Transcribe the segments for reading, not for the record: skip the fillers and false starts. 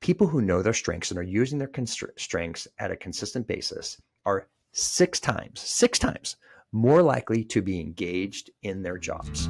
People who know their strengths and are using their strengths at a consistent basis are six times more likely to be engaged in their jobs.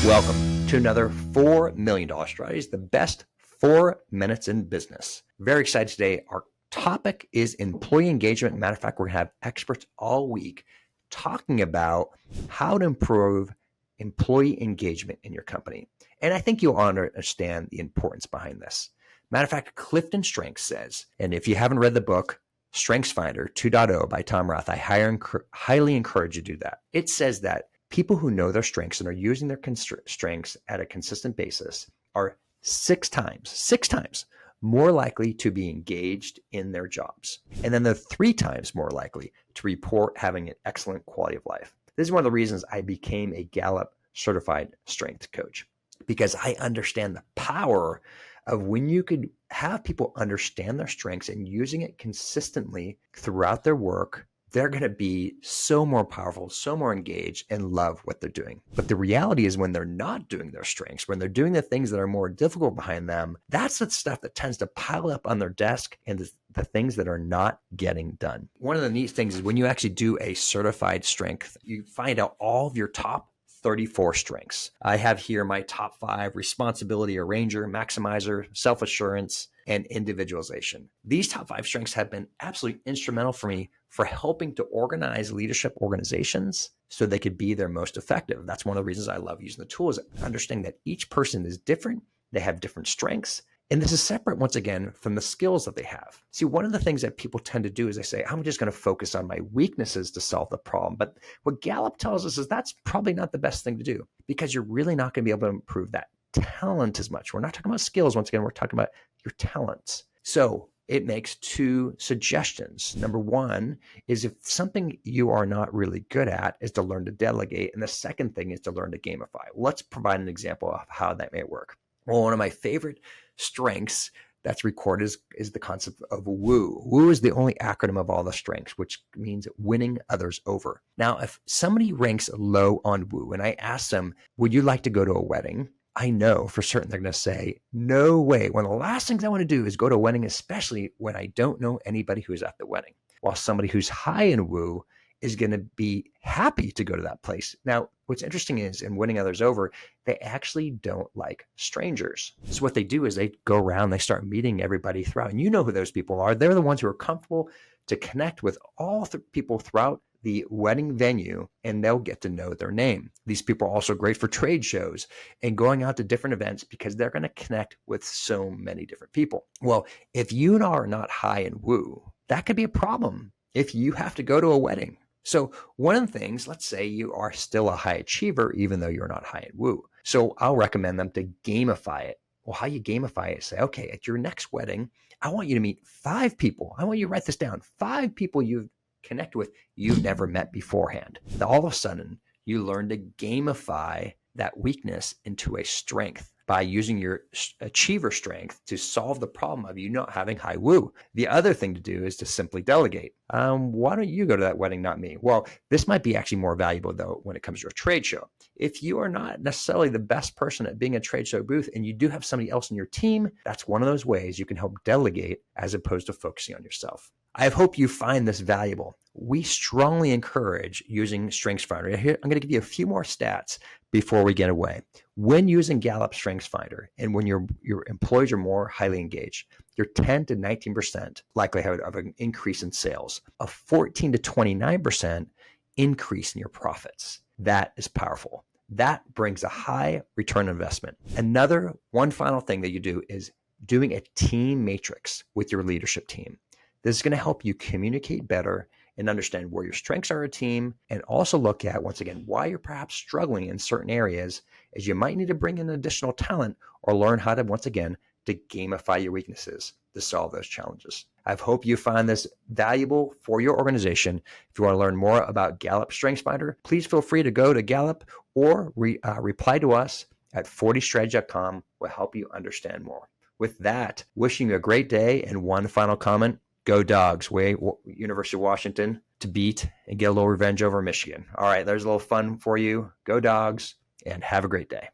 Welcome to another $4 Million Strategies, the best 4 minutes in business. Very excited today. Our topic is employee engagement. Matter of fact, we're going to have experts all week talking about how to improve employee engagement in your company. And I think you'll understand the importance behind this. Matter of fact, Clifton Strengths says, and if you haven't read the book, StrengthsFinder 2.0 by Tom Rath, I highly encourage you to do that. It says that people who know their strengths and are using their strengths at a consistent basis are six times more likely to be engaged in their jobs. And then they're 3 times more likely to report having an excellent quality of life. This is one of the reasons I became a Gallup certified strength coach, because I understand the power of when you could have people understand their strengths and using it consistently throughout their work. They're going to be so more powerful, so more engaged, and love what they're doing. But the reality is when they're not doing their strengths, when they're doing the things that are more difficult behind them, that's the stuff that tends to pile up on their desk and the things that are not getting done. One of the neat things is when you actually do a certified strength, you find out all of your top 34 strengths. I have here my top 5: responsibility arranger, maximizer, self-assurance, and individualization. These top 5 strengths have been absolutely instrumental for me for helping to organize leadership organizations so they could be their most effective. That's one of the reasons I love using the tools, understanding that each person is different, they have different strengths, and this is separate, once again, from the skills that they have. See, one of the things that people tend to do is they say, I'm just going to focus on my weaknesses to solve the problem. But what Gallup tells us is that's probably not the best thing to do, because you're really not going to be able to improve that talent as much. We're not talking about skills. Once again, we're talking about your talents. So it makes 2 suggestions. Number 1 is if something you are not really good at is to learn to delegate. And the second thing is to learn to gamify. Let's provide an example of how that may work. Well, one of my favorite strengths that's recorded is the concept of woo. Woo is the only acronym of all the strengths, which means winning others over. Now, if somebody ranks low on woo and I ask them, would you like to go to a wedding? I know for certain they're going to say, no way. One of the last things I want to do is go to a wedding, especially when I don't know anybody who's at the wedding. While somebody who's high in woo is going to be happy to go to that place. Now, what's interesting is in winning others over, they actually don't like strangers. So what they do is they go around, they start meeting everybody throughout. And you know who those people are. They're the ones who are comfortable to connect with all the people throughout the wedding venue, and they'll get to know their name. These people are also great for trade shows and going out to different events because they're going to connect with so many different people. Well, if you are not high in woo, that could be a problem if you have to go to a wedding. So one of the things, let's say you are still a high achiever, even though you're not high in woo. So I'll recommend them to gamify it. Well, how you gamify it, say, okay, at your next wedding, I want you to meet 5 people. I want you to write this down. 5 people you connect with you've never met beforehand. Now, all of a sudden, you learn to gamify that weakness into a strength by using your achiever strength to solve the problem of you not having high woo. The other thing to do is to simply delegate. Why don't you go to that wedding, not me? Well, this might be actually more valuable, though, when it comes to a trade show. If you are not necessarily the best person at being a trade show booth and you do have somebody else in your team, that's one of those ways you can help delegate as opposed to focusing on yourself. I hope you find this valuable. We strongly encourage using StrengthsFinder. Here, I'm going to give you a few more stats before we get away. When using Gallup StrengthsFinder and when your employees are more highly engaged, you're 10 to 19% likelihood of an increase in sales, a 14 to 29% increase in your profits. That is powerful. That brings a high return on investment. One final thing that you do is doing a team matrix with your leadership team. This is going to help you communicate better and understand where your strengths are as a team, and also look at, once again, why you're perhaps struggling in certain areas, as you might need to bring in additional talent or learn how to, once again, to gamify your weaknesses to solve those challenges. I hope you find this valuable for your organization. If you want to learn more about Gallup StrengthsFinder, please feel free to go to Gallup or reply to us at 40strategy.com. We'll help you understand more. With that, wishing you a great day, and one final comment. Go Dogs, way University of Washington to beat and get a little revenge over Michigan. All right, there's a little fun for you. Go Dogs, and have a great day.